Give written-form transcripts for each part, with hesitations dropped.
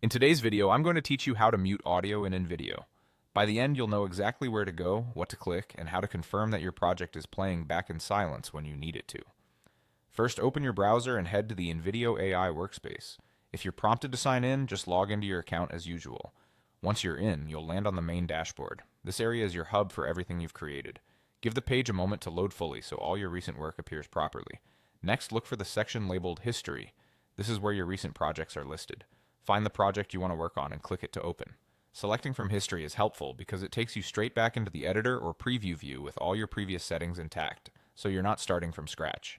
In today's video, I'm going to teach you how to mute audio in InVideo. By the end, you'll know exactly where to go, what to click, and how to confirm that your project is playing back in silence when you need it to. First, open your browser and head to the InVideo AI workspace. If you're prompted to sign in, just log into your account as usual. Once you're in, you'll land on the main dashboard. This area is your hub for everything you've created. Give the page a moment to load fully so all your recent work appears properly. Next, look for the section labeled History. This is where your recent projects are listed. Find the project you want to work on and click it to open. Selecting from history is helpful because it takes you straight back into the editor or preview view with all your previous settings intact, so you're not starting from scratch.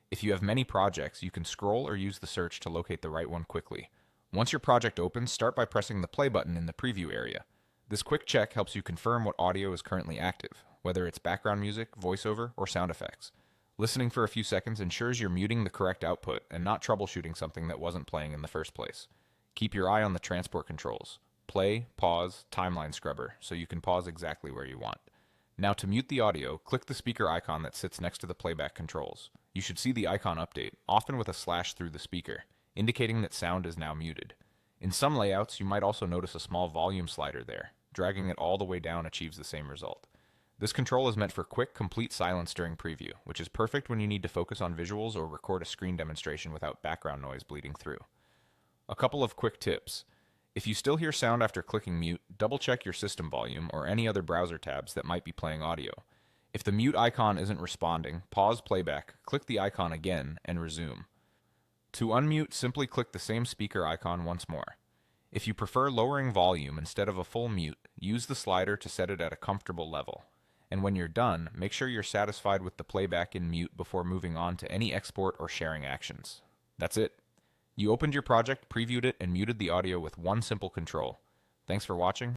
If you have many projects, you can scroll or use the search to locate the right one quickly. Once your project opens, start by pressing the play button in the preview area. This quick check helps you confirm what audio is currently active, whether it's background music, voiceover, or sound effects. Listening for a few seconds ensures you're muting the correct output and not troubleshooting something that wasn't playing in the first place. Keep your eye on the transport controls. Play, pause, timeline scrubber, so you can pause exactly where you want. Now to mute the audio, click the speaker icon that sits next to the playback controls. You should see the icon update, often with a slash through the speaker, indicating that sound is now muted. In some layouts, you might also notice a small volume slider there. Dragging it all the way down achieves the same result. This control is meant for quick, complete silence during preview, which is perfect when you need to focus on visuals or record a screen demonstration without background noise bleeding through. A couple of quick tips. If you still hear sound after clicking mute, double check your system volume or any other browser tabs that might be playing audio. If the mute icon isn't responding, pause playback, click the icon again, and resume. To unmute, simply click the same speaker icon once more. If you prefer lowering volume instead of a full mute, use the slider to set it at a comfortable level. And when you're done, make sure you're satisfied with the playback in mute before moving on to any export or sharing actions. That's it. You opened your project, previewed it, and muted the audio with one simple control. Thanks for watching.